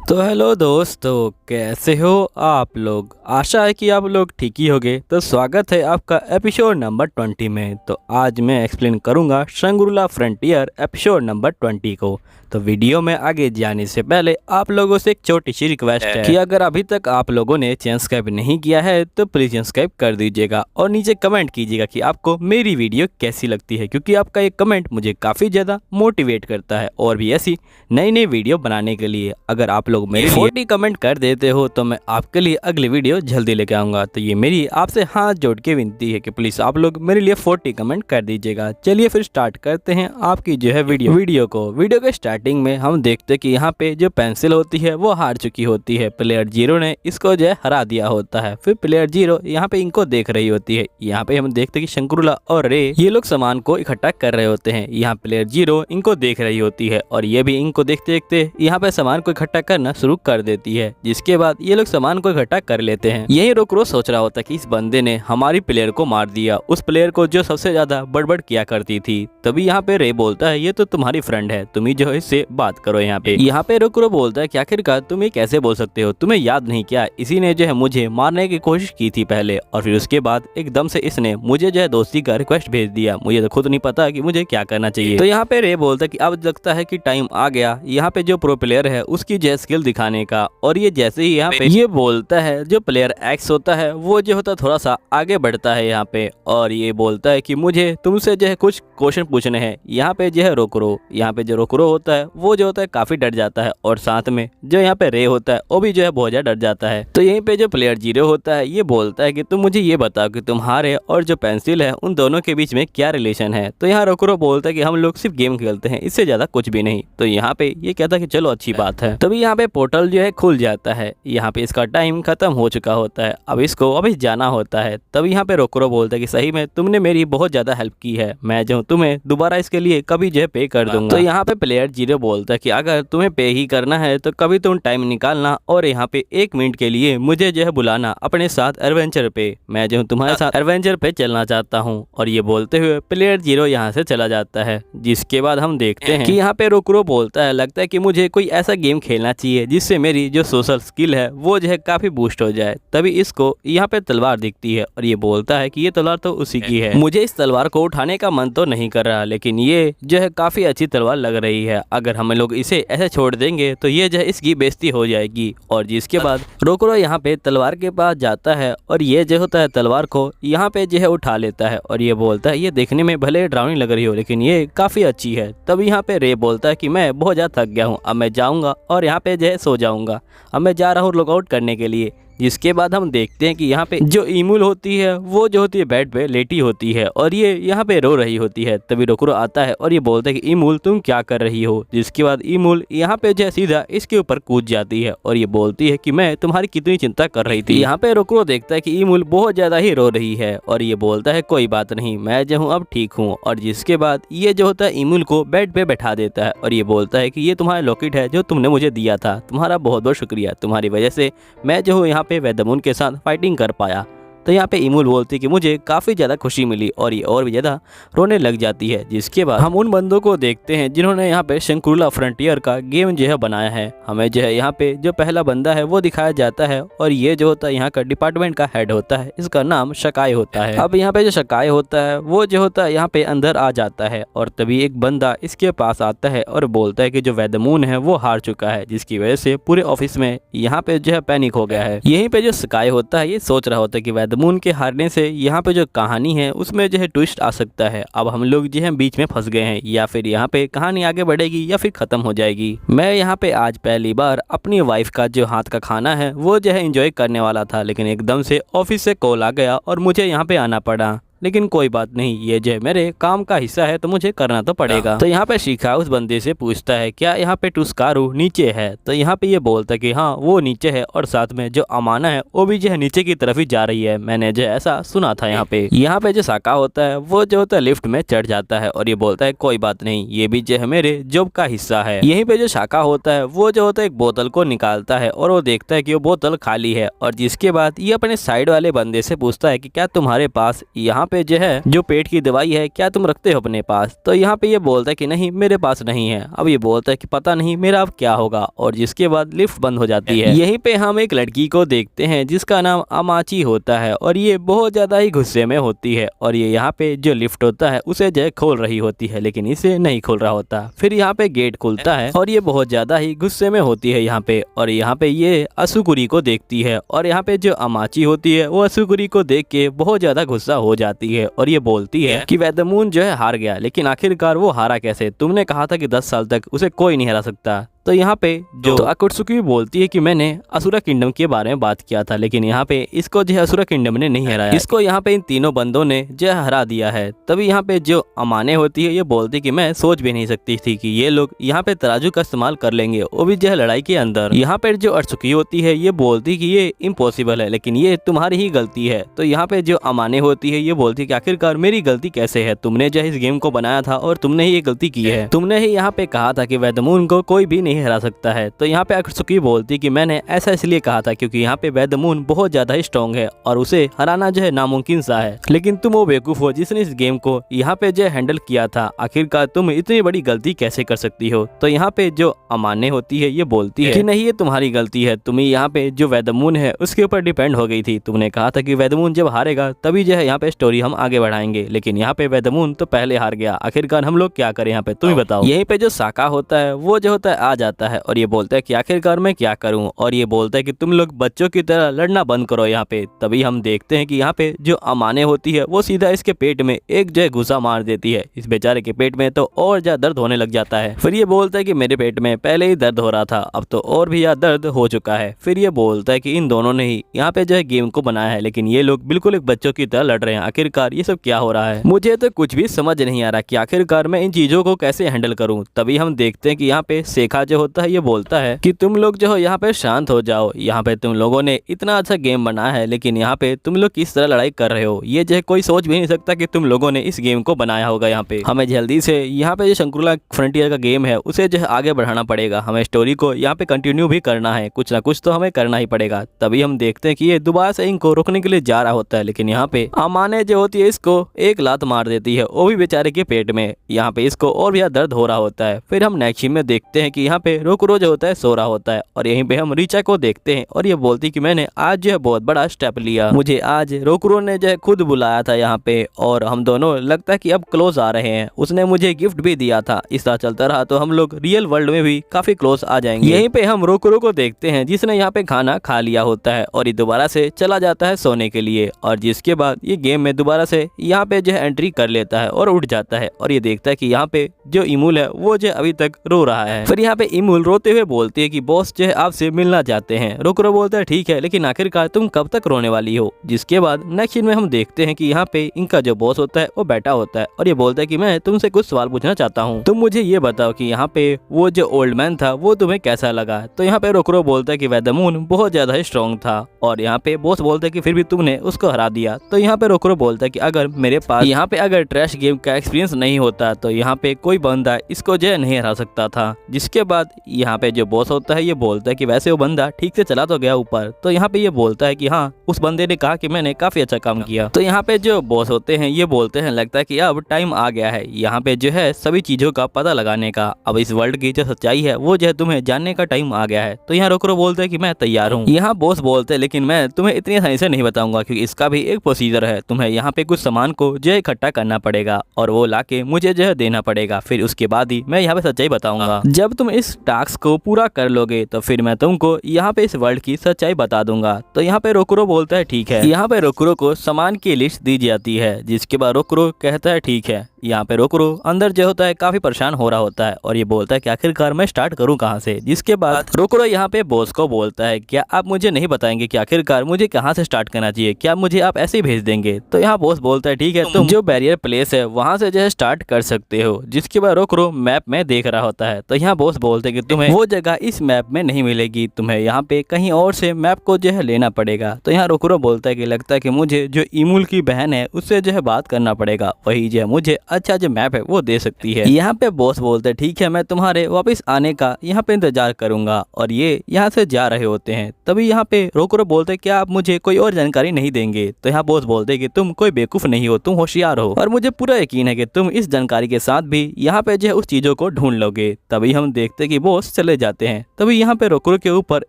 तो हेलो दोस्तों, कैसे हो आप लोग। आशा है कि आप लोग ठीक ही होंगे। तो स्वागत है आपका एपिसोड नंबर 20 में। तो आज मैं एक्सप्लेन करूंगा शंग्रीला फ्रंटियर एपिसोड नंबर 20 को। तो वीडियो में आगे जाने से पहले आप लोगों से एक छोटी सी रिक्वेस्ट है कि अगर अभी तक आप लोगों ने चैनल सब्सक्राइब नहीं किया है तो प्लीज सब्सक्राइब कर दीजिएगा और नीचे कमेंट कीजिएगा कि आपको मेरी वीडियो कैसी लगती है, क्योंकि आपका एक कमेंट मुझे काफ़ी ज़्यादा मोटिवेट करता है और भी ऐसी नई नई वीडियो बनाने के लिए। अगर आप लोग मेरे 40 कमेंट कर देते हो तो मैं आपके लिए अगली वीडियो जल्दी लेके आऊंगा। तो ये मेरी आपसे हाथ जोड़ के विनती है कि प्लीज आप लोग मेरे लिए 40 कमेंट कर दीजिएगा। चलिए फिर स्टार्ट करते हैं आपकी जो है वीडियो के स्टार्टिंग में हम देखते हैं कि यहाँ पे जो पेंसिल होती है वो हार चुकी होती है। प्लेयर 0 ने इसको जो है हरा दिया होता है। फिर प्लेयर 0 यहाँ पे इनको देख रही होती है। यहाँ पे हम देखते हैं कि शंक्रुला और रे ये लोग सामान को इकट्ठा कर रहे होते हैं। यहाँ प्लेयर 0 इनको देख रही होती है और ये भी इनको देखते देखते यहाँ पे सामान को इकट्ठा करना शुरू कर देती है, जिसके बाद ये लोग सामान को इकट्ठा कर लेते हैं। यही रोकरो सोच रहा होता है कि इस बंदे ने हमारी प्लेयर को मार दिया, उस प्लेयर को जो सबसे ज्यादा बड़बड़ किया करती थी। तभी यहाँ पे रे बोलता है ये तो तुम्हारी फ्रेंड है, तुम ही जो है इससे बात करो। यहाँ पे रोकरो बोलता है कि आखिरकार तुम ये कैसे बोल सकते हो, तुम्हें याद नहीं क्या इसी ने जो है मुझे मारने की कोशिश की थी पहले, और फिर उसके बाद एकदम से इसने मुझे जो है दोस्ती का रिक्वेस्ट भेज दिया। मुझे तो खुद नहीं पता कि मुझे क्या करना चाहिए। तो यहाँ पे रे बोलता है कि अब लगता है कि टाइम आ गया यहाँ पे जो प्रो प्लेयर है उसकी जो स्किल दिखाने का। और ये जैसे ही यहाँ पे ये बोलता है, जो प्लेयर एक्स होता है वो जो होता थोड़ा सा आगे बढ़ता है यहाँ पे, और ये बोलता है कि मुझे तुमसे जो है कुछ क्वेश्चन पूछने हैं। यहाँ पे जो है रोकरो, यहाँ पे जो रोकरो होता है वो जो होता है काफी डर जाता है, और साथ में जो यहाँ पे रे होता है वो भी जो है बहुत ज्यादा डर जाता है। तो यहीं पे जो प्लेयर 0 होता है ये बोलता है कि तुम मुझे ये बताओ कि तुम्हारे और जो पेंसिल है उन दोनों के बीच में क्या रिलेशन है। तो यहाँ रोकरो बोलता है कि हम लोग सिर्फ गेम खेलते हैं, इससे ज्यादा कुछ भी नहीं। तो यहाँ पे ये कहता है कि चलो अच्छी बात है। तभी यहाँ पे पोर्टल जो है खुल जाता है। यहाँ पे इसका टाइम खत्म हो चुका होता है, अब इसको वापस जाना होता है। तभी यहाँ पे रोकरो बोलता है कि सही में तुमने मेरी बहुत ज्यादा हेल्प की है, मैं जो तुम्हें दोबारा इसके लिए कभी जो है पे कर दूंगा। तो यहाँ पे प्लेयर 0 बोलता है कि अगर तुम्हें पे ही करना है तो कभी तुम टाइम निकालना और यहाँ पे 1 मिनट के लिए मुझे जो है बुलाना अपने साथ एडवेंचर पे, मैं जो तुम्हारे साथ एडवेंचर पे चलना चाहता हूँ। और ये बोलते हुए प्लेयर 0 यहाँ से चला जाता है। जिसके बाद हम देखते हैं कि यहाँ पे रोकरो बोलता है लगता है कि मुझे कोई ऐसा गेम खेलना चाहिए जिससे मेरी जो सोशल स्किल है वो जो है काफी बूस्ट हो जाए। तभी इसको यहाँ पे तलवार दिखती है और ये बोलता है कि ये तलवार तो उसी की है, मुझे इस तलवार को उठाने का मन तो नहीं कर रहा, लेकिन ये जो है काफी अच्छी तलवार लग रही है। अगर हम लोग इसे ऐसे छोड़ देंगे तो ये जो है इसकी बेइज्जती हो जाएगी। और जिसके बाद रोकरो यहाँ पे तलवार के पास जाता है और ये जो होता है तलवार को यहाँ पे जो है उठा लेता है और ये बोलता है ये देखने में भले डरावनी लग रही हो लेकिन ये काफी अच्छी है। तब यहाँ पे रे बोलता है कि मैं बहुत ज्यादा थक गया हूँ, अब मैं जाऊंगा और यहाँ पे जो है सो जाऊंगा, अब मैं जा रहा हूँ लॉगआउट करने के लिए। जिसके बाद हम देखते हैं कि यहाँ पे जो ईमुल होती है वो जो होती है बेड पे लेटी होती है और ये यहाँ पे रो रही होती है। तभी रोकरो आता है और ये बोलता है कि ईमुल तुम क्या कर रही हो। जिसके बाद ईमुल यहाँ पे जो सीधा इसके ऊपर कूद जाती है और ये बोलती है कि मैं तुम्हारी कितनी चिंता कर रही थी। यहाँ पे रोकरो देखता है कि ईमुल बहुत ज्यादा ही रो रही है और ये बोलता है कोई बात नहीं, मैं जो हूँ अब ठीक हूँ। और जिसके बाद ये जो होता है ईमुल को बेड पे बैठा देता है और ये बोलता है कि ये तुम्हारा लॉकेट है जो तुमने मुझे दिया था, तुम्हारा बहुत बहुत शुक्रिया, तुम्हारी वजह से मैं जो हूँ यहाँ पे वेदमून के साथ फाइटिंग कर पाया। तो यहाँ पे ईमुल बोलती कि मुझे काफ़ी ज़्यादा खुशी मिली और ये और भी ज़्यादा रोने लग जाती है। जिसके बाद हम उन बंदों को देखते हैं जिन्होंने यहाँ पे शंक्रीला फ्रंटियर का गेम जो है बनाया है। हमें जो है यहाँ पे जो पहला बंदा है वो दिखाया जाता है और ये जो होता है यहाँ का डिपार्टमेंट का हेड होता है, इसका नाम शकाय होता है। अब यहाँ पे जो शकाय होता है वो जो होता है यहाँ पे अंदर आ जाता है और तभी एक बंदा इसके पास आता है और बोलता है कि जो वेदमून है वो हार चुका है, जिसकी वजह से पूरे ऑफिस में यहाँ पे जो है पैनिक हो गया है। यहीं पे जो शकाय होता है ये सोच रहा होता है कि वेदमून के हारने से यहाँ पे जो कहानी है उसमें जो है ट्विस्ट आ सकता है। अब हम लोग जो है बीच में फंस गए हैं, या फिर यहाँ पे कहानी आगे बढ़ेगी या फिर खत्म हो जाएगी। मैं यहाँ पे आज पहली बार अपनी वाइफ का जो हाथ का खाना है वो जो है एंजॉय करने वाला था, लेकिन एकदम से ऑफिस से कॉल आ गया और मुझे यहाँ पे आना पड़ा। लेकिन कोई बात नहीं, ये जो मेरे काम का हिस्सा है तो मुझे करना तो पड़ेगा। तो यहाँ पे शिखा उस बंदे से पूछता है क्या यहाँ पे टुस्कारू नीचे है। तो यहाँ पे ये बोलता है कि हाँ वो नीचे है और साथ में जो अमाना है वो भी जो है नीचे की तरफ ही जा रही है, मैंने जो ऐसा सुना था। यहाँ पे जो साका होता है वो जो होता है लिफ्ट में चढ़ जाता है और ये बोलता है कोई बात नहीं, ये भी जो है मेरे जॉब का हिस्सा है। यहीं पे जो शाका होता है वो जो होता है एक बोतल को निकालता है और वो देखता है कि वो बोतल खाली है। और जिसके बाद ये अपने साइड वाले बंदे से पूछता है कि क्या तुम्हारे पास यहाँ पे जो है जो पेट की दवाई है क्या तुम रखते हो अपने पास? तो यहाँ पे ये बोलता है कि नहीं मेरे पास नहीं है। अब ये बोलता है कि पता नहीं मेरा अब क्या होगा, और जिसके बाद लिफ्ट बंद हो जाती है। यहीं पे हम एक लड़की को देखते हैं जिसका नाम अमाची होता है, और ये बहुत ज्यादा ही गुस्से में होती है, और ये यहाँ पे जो लिफ्ट होता है उसे जो है खोल रही होती है, लेकिन इसे नहीं खोल रहा होता। फिर यहाँ पे गेट खुलता है और ये बहुत ज्यादा ही गुस्से में होती है यहाँ पे, और यहाँ पे ये असुकुरी को देखती है, और यहाँ पे जो अमाची होती है वो असुकुरी को देख के बहुत ज्यादा गुस्सा हो जाती है, और ये बोलती है कि वेदमून जो है हार गया, लेकिन आखिरकार वो हारा कैसे? तुमने कहा था कि 10 साल तक उसे कोई नहीं हरा सकता। तो यहाँ पे जो अकुत्सुकी बोलती है कि मैंने असुरा किंगडम के बारे में बात किया था, लेकिन यहाँ पे इसको जो है असुरा किंगडम ने नहीं हराया, इसको यहाँ पे इन तीनों बंदों ने जो है हरा दिया है। तभी यहाँ पे जो अमाने होती है ये बोलती कि मैं सोच भी नहीं सकती थी कि ये लोग यहाँ पे तराजू का इस्तेमाल कर लेंगे, वो भी जो है लड़ाई के अंदर। यहाँ पे जो अकुत्सुकी होती है ये बोलती कि ये इम्पॉसिबल है, लेकिन ये तुम्हारी ही गलती है। तो यहाँ पे जो अमाने होती है ये बोलती कि आखिरकार मेरी गलती कैसे है? तुमने जो है इस गेम को बनाया था और तुमने ही ये गलती की है। तुमने ही यहाँ पे कहा था कि वेदमून को कोई भी नहीं हरा सकता है। तो यहाँ पे अकुत्सुकी बोलती कि मैंने ऐसा इसलिए कहा था क्योंकि यहाँ पे वेदमून बहुत ज्यादा ही स्ट्रॉन्ग है और उसे हराना जो है नामुमकिन सा है, लेकिन तुम वो बेवकूफ हो जिसने इस गेम को यहाँ पे जो हैंडल किया था। आखिरकार तुम इतनी बड़ी गलती कैसे कर सकती हो? तो यहाँ पे जो अमाने होती है ये बोलती है कि नहीं ये तुम्हारी गलती है, तुम्हें यहाँ पे जो वेदमून है उसके ऊपर डिपेंड हो गई थी। तुमने कहा था कि वेदमून जब हारेगा तभी जो है यहाँ पे स्टोरी हम आगे बढ़ाएंगे, लेकिन यहाँ पे वेदमून तो पहले हार गया। आखिरकार हम लोग क्या करें यहाँ पे, तुम ही बताओ। यहीं पे जो साका होता है वो जो होता है आ जाता है और ये बोलता है कि आखिरकार मैं क्या करूं, और ये बोलता है कि तुम लोग बच्चों की तरह लड़ना बंद करो यहाँ पे। तभी हम देखते हैं कि यहाँ पे जो अमाने होती है वो सीधा इसके पेट में एक जो है घुसा मार देती है इस बेचारे के पेट में, तो और ज्यादा दर्द होने लग जाता है। फिर ये बोलता है कि मेरे पेट में पहले ही दर्द हो रहा था, अब तो और भी ज्यादा दर्द हो चुका है। फिर ये बोलता है कि इन दोनों ने ही यहाँ पे जो है गेम को बनाया है, लेकिन ये लोग बिल्कुल एक बच्चों की तरह लड़ रहे हैं। आखिरकार ये सब क्या हो रहा है? मुझे तो कुछ भी समझ नहीं आ रहा कि आखिरकार मैं इन चीजों को कैसे हैंडल करूं। तभी हम देखते हैं कि यहाँ पे शेखा जो होता है ये बोलता है कि तुम लोग जो हो यहाँ पे शांत हो जाओ, यहाँ पे तुम लोगों ने इतना अच्छा गेम बनाया है, लेकिन यहाँ पे तुम लोग किस तरह लड़ाई कर रहे हो ये जो है कोई सोच भी नहीं सकता कि तुम लोगों ने इस गेम को बनाया होगा। यहाँ पे हमें जल्दी से यहाँ पे जो शंकुरला फ्रंटियर का गेम है उसे जो है आगे बढ़ाना पड़ेगा, हमें स्टोरी को यहाँ पे कंटिन्यू भी करना है, कुछ ना कुछ तो हमें करना ही पड़ेगा। तभी हम देखते हैं कि ये दोबारा से इनको रोकने के लिए जा रहा होता है, लेकिन यहाँ पे अमाने जो होती है इसको एक लात मार देती है, वो भी बेचारे के पेट में। यहाँ पे इसको और भी दर्द हो रहा होता है। फिर हम नेक्स्ट सीन में देखते हैं कि यहाँ पे रोकुरो जो होता है सो रहा होता है, और यहीं पे हम रीचा को देखते हैं और ये बोलती कि मैंने आज जो है बहुत बड़ा स्टेप लिया, मुझे आज रोकुरो ने जो है खुद बुलाया था यहाँ पे, और हम दोनों लगता है कि अब क्लोज आ रहे हैं। उसने मुझे गिफ्ट भी दिया था, इस तरह चलता रहा तो हम लोग रियल वर्ल्ड में भी काफी क्लोज आ जाएंगे। यहीं पे हम रोकुरो को देखते हैं जिसने यहाँ पे खाना खा लिया होता है और ये दोबारा से चला जाता है सोने के लिए, और जिसके बाद ये गेम में दोबारा से यहाँ पे जो है एंट्री कर लेता है और उठ जाता है, और ये देखता है कि यहाँ पे जो इमूल है वो जो अभी तक रो रहा है। फिर यहाँ पे इमूल रोते हुए बोलती है कि बॉस जो है आपसे मिलना चाहते हैं। रोकुरो बोलता है ठीक है, लेकिन आखिरकार तुम कब तक रोने वाली हो? जिसके बाद नेक्स्ट सीन में हम देखते हैं कि यहाँ पे इनका जो बॉस होता है वो बैठा होता है और ये बोलता है कि मैं तुमसे कुछ सवाल पूछना चाहता हूँ, तुम मुझे ये बताओ कि यहाँ पे वो जो ओल्ड मैन था वो तुम्हें कैसा लगा? तो यहाँ पे रोकुरो बोलता है कि वेदमून बहुत ज्यादा ही स्ट्रॉन्ग था, और यहाँ पे बॉस बोलता है कि फिर भी तुमने उसको हरा दिया। तो यहाँ पे रोकुरो बोलता है कि अगर मेरे पास यहाँ पे अगर ट्रैश गेम का एक्सपीरियंस नहीं होता तो यहाँ पे कोई बंदा इसको जो है नहीं हरा सकता था। जिसके बाद यहाँ पे जो बॉस होता है ये बोलता है कि वैसे वो बंदा ठीक से चला तो गया ऊपर। तो यहाँ पे ये बोलता है कि हाँ उस बंदे ने कहा कि मैंने काफी अच्छा काम किया। तो यहाँ पे जो बॉस होते हैं ये बोलते हैं लगता है कि अब टाइम आ गया है यहाँ पे जो है सभी चीजों का पता लगाने का, अब इस वर्ल्ड की जो सच्चाई है वो जो है तुम्हें जानने का टाइम आ गया है। तो यहाँ रोकुरो बोलते हैं कि मैं तैयार हूँ। यहाँ बॉस बोलते हैं लेकिन मैं तुम्हें इतनी आसानी से नहीं बताऊंगा क्योंकि इसका भी एक प्रोसीजर है, तुम्हें यहाँ पे कुछ सामान को जो है इकट्ठा करना पड़ेगा और वो लाके मुझे जो है देना पड़ेगा, फिर उसके बाद ही मैं यहाँ पे सच्चाई बताऊंगा। जब तुम इस टास्क को पूरा कर लोगे तो फिर मैं तुमको यहाँ पे इस वर्ल्ड की सच्चाई बता दूंगा। तो यहाँ पे रोकुरो बोलता है ठीक है। यहाँ पे रोकुरो को सामान की लिस्ट दी जाती है, जिसके बाद रोकुरो कहता है ठीक है। यहाँ पे रोकुरो अंदर जो होता है काफी परेशान हो रहा होता है और ये बोलता है कि आखिरकार मैं स्टार्ट करूँ कहाँ से। जिसके बाद रोकुरो यहाँ पे बॉस को बोलता है क्या आप मुझे नहीं बताएंगे कि आखिरकार मुझे कहाँ से स्टार्ट करना चाहिए, क्या मुझे आप ऐसे ही भेज देंगे? तो यहाँ बॉस बोलता है ठीक है, तुम जो बैरियर प्लेस है वहाँ से जो है स्टार्ट कर सकते हो। जिसके बाद रोकुरो मैप में देख रहा होता है। तो यहाँ बॉस बोलते कि तुम्हें वो जगह इस मैप में नहीं मिलेगी, तुम्हें यहाँ पे कहीं और से मैप को जो है लेना पड़ेगा। तो यहाँ रोकुरो बोलता है कि लगता है कि मुझे जो इमुल की बहन है उससे जो है बात करना पड़ेगा, वही जो है मुझे अच्छा जो मैप है वो दे सकती है। यहाँ पे बॉस बोलते हैं ठीक है, मैं तुम्हारे वापस आने का यहाँ पे इंतजार करूंगा, और ये यहाँ से जा रहे होते हैं। तभी यहाँ पे रोकुरो बोलते हैं क्या आप मुझे कोई और जानकारी नहीं देंगे? तो यहाँ बॉस बोलते हैं कि तुम कोई बेवकूफ नहीं हो, तुम होशियार हो, और मुझे पूरा यकीन है कि तुम इस जानकारी के साथ भी यहाँ पे जो है उस चीजों को ढूंढ लोगे। तभी हम देखते हैं कि बॉस चले जाते हैं। तभी यहाँ पे रोकुरो के ऊपर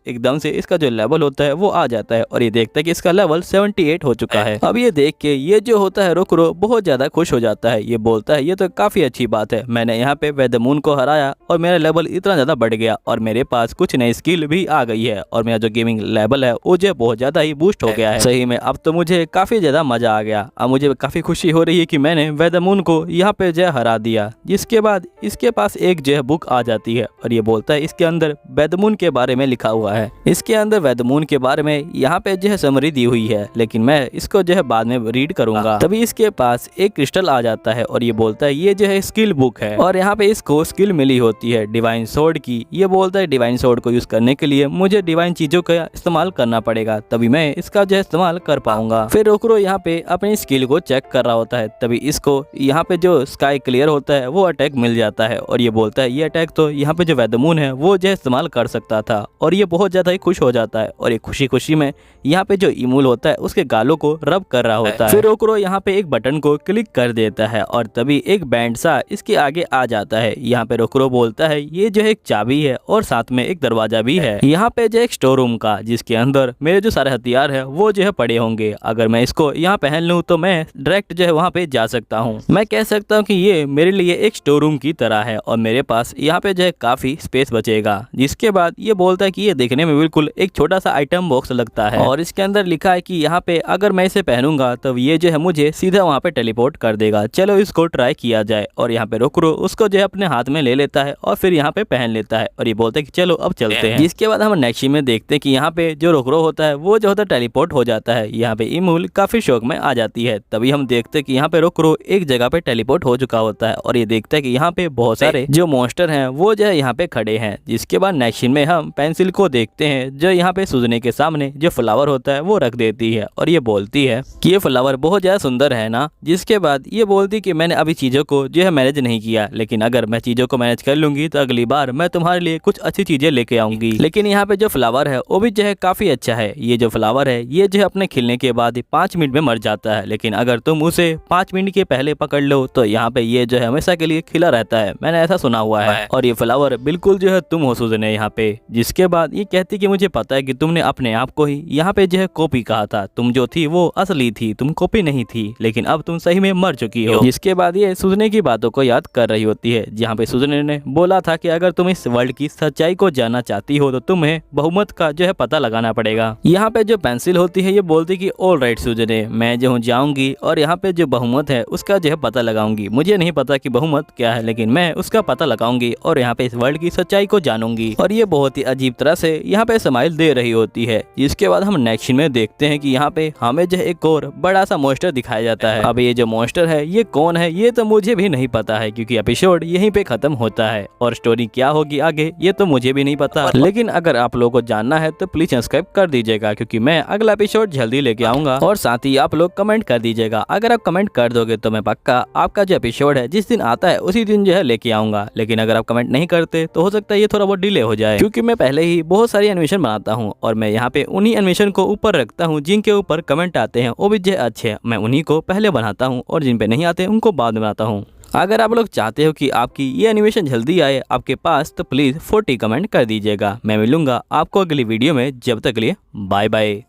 एकदम से इसका जो लेवल होता है वो आ जाता है, और ये देखता है कि इसका लेवल 78 हो चुका है। अब ये देख के ये जो होता है रोकुरो बहुत ज्यादा खुश हो जाता है। ये बोलता है ये तो काफी अच्छी बात है, मैंने यहाँ पे वेदमून को हराया और मेरा लेवल इतना ज्यादा बढ़ गया, और मेरे पास कुछ नई स्किल भी आ गई है, और मेरा जो गेमिंग लेवल है वो जो बहुत ज्यादा ही बूस्ट हो गया है। सही में अब तो मुझे काफी ज्यादा मजा आ गया। अब मुझे काफी खुशी हो रही है कि मैंने वेदमून को यहाँ पे जो हरा दिया। जिसके बाद इसके पास एक जो है बुक आ जाती है, और ये बोलता है इसके अंदर वेदमून के बारे में लिखा हुआ है। इसके अंदर वेदमून के बारे में यहाँ पे जो है समरी दी हुई है, लेकिन मैं इसको जो है बाद में रीड करूंगा। तभी इसके पास एक क्रिस्टल आ जाता है, और ये बोलता है ये जो है स्किल बुक है, और यहाँ पे इसको स्किल मिली होती है डिवाइन सोर्ड की। ये बोलता है डिवाइन सोर्ड को यूज करने के लिए मुझे डिवाइन चीजों का इस्तेमाल करना पड़ेगा, तभी मैं इसका जो है इस्तेमाल कर पाऊंगा। फिर रोकुरो यहाँ पे अपनी स्किल को चेक कर रहा होता है, तभी इसको यहाँ पे जो स्काई क्लियर होता है वो अटैक मिल जाता है, और ये बोलता है ये अटैक तो यहाँ पे जो वेदमून है वो जो इस्तेमाल कर सकता था, और ये बहुत ज्यादा ही खुश हो जाता है, और ये खुशी खुशी में यहाँ पे जो इमूल होता है उसके गालों को रब कर रहा होता है। फिर रोकुरो यहाँ पे एक बटन को क्लिक कर देता है, और तभी एक बैंड सा इसके आगे आ जाता है। यहाँ पे रोकुरो बोलता है ये जो है एक चाबी है, और साथ में एक दरवाजा भी है यहाँ पे जो एक स्टोर रूम का, जिसके अंदर मेरे जो सारे हथियार है वो जो है पड़े होंगे। अगर मैं इसको यहाँ पहन लूँ तो मैं डायरेक्ट जो है वहाँ पे जा सकता हूँ। मैं कह सकता हूँ कि ये मेरे लिए एक स्टोर रूम की तरह है, और मेरे पास यहाँ पे जो है काफी स्पेस बचेगा। जिसके बाद ये बोलता है कि ये देखने में बिल्कुल एक छोटा सा आइटम बॉक्स लगता है, और इसके अंदर लिखा है कि यहाँ पे अगर मैं इसे पहनूंगा तो ये जो है मुझे सीधा वहाँ पे टेलीपोर्ट कर देगा, चलो इसको ट्राई किया जाए। और यहाँ पे रोकुरो उसको जो है अपने हाथ में ले लेता है, और फिर यहाँ पे पहन लेता है, और ये बोलते हैं कि चलो अब चलते हैं। जिसके बाद हम नेक्स्ट में देखते हैं कि यहाँ पे जो रोकुरो होता है वो जो होता है टेलीपोर्ट हो जाता है। यहाँ पे इमूल काफी शौक में आ जाती है। तभी हम देखते हैं कि यहाँ पे रोकुरो एक जगह पे टेलीपोर्ट हो चुका होता है, और ये देखता है कि यहाँ पे बहुत सारे जो मॉन्स्टर हैं वो जो है यहाँ पे खड़े हैं। जिसके बाद नेक्स्ट में हम पेंसिल को देखते हैं जो यहाँ पे सूजने के सामने जो फ्लावर होता है वो रख देती है, और ये बोलती है कि ये फ्लावर बहुत ज्यादा सुंदर है ना। जिसके बाद ये बोलती कि मैंने अभी चीजों को जो है मैनेज नहीं किया, लेकिन अगर मैं चीजों को मैनेज कर लूंगी तो अगली बार मैं तुम्हारे लिए कुछ अच्छी चीजें लेके आऊंगी। लेकिन यहाँ पे जो फ्लावर है वो भी जो है काफी अच्छा है। ये जो फ्लावर है ये जो है अपने खिलने के बाद 5 मिनट में मर जाता है, लेकिन अगर तुम उसे 5 मिनट के पहले पकड़ लो तो यहाँ पे ये जो है हमेशा के लिए खिला रहता है, मैंने ऐसा सुना हुआ है। और ये फ्लावर बिल्कुल जो है तुम हो सूजने यहाँ पे। जिसके बाद ये कहती कि मुझे पता है कि तुमने अपने आप को ही यहाँ पे जो है कॉपी कहा था, तुम जो थी वो असली थी, तुम कॉपी नहीं थी, लेकिन अब तुम सही में मर चुकी हो। जिसके बाद ये सूजने की बातों को याद कर रही होती है, जहाँ पे सूजने ने बोला था कि अगर तुम इस वर्ल्ड की सच्चाई को जानना चाहती हो तो तुम्हें बहुमत का जो है पता लगाना पड़ेगा। यहाँ पे जो पेंसिल होती है ये बोलती कि ऑल राइट सूजने, मैं जो हूँ जाऊंगी और यहाँ पे जो बहुमत है उसका जो है पता लगाऊंगी। मुझे नहीं पता कि बहुमत क्या है, लेकिन मैं उसका पता लगाऊंगी और यहाँ पे इस वर्ल्ड की सच्चाई को जानूंगी। और ये बहुत ही अजीब तरह से यहाँ पे स्माइल दे रही होती है। जिसके बाद हम नेक्स्ट में देखते हैं कि यहाँ पे हमें जो एक और बड़ा सा मॉन्स्टर दिखाया जाता है। अब ये जो मॉन्स्टर है ये कौन है ये तो मुझे भी नहीं पता है, क्योंकि एपिसोड यहीं पे खत्म होता है, और स्टोरी क्या होगी आगे ये तो मुझे भी नहीं पता। लेकिन अगर आप लोगों को जानना है तो प्लीज सब्सक्राइब कर दीजिएगा, क्योंकि मैं अगला एपिसोड जल्दी लेके आऊंगा। और साथ ही आप लोग कमेंट कर दीजिएगा, अगर आप कमेंट कर दोगे तो मैं पक्का आपका जो एपिसोड है जिस दिन आता है उसी दिन जो है लेके आऊंगा। लेकिन अगर आप कमेंट नहीं करते तो हो सकता है ये थोड़ा बहुत डिले हो जाए, क्योंकि मैं पहले ही बहुत सारी एनिमेशन बनाता हूँ, और मैं यहाँ पे उन्हीं एनिमेशन को ऊपर रखता हूँ जिनके ऊपर कमेंट आते हैं वो भी जो अच्छे हैं, मैं उन्हीं को पहले बनाता हूँ, और जिन पे नहीं आते उनको बाद में बनाता हूँ। अगर आप लोग चाहते हो कि आपकी ये एनिमेशन जल्दी आए आपके पास तो प्लीज 40 कमेंट कर दीजिएगा। मैं मिलूंगा आपको अगली वीडियो में, जब तक के लिए बाय बाय।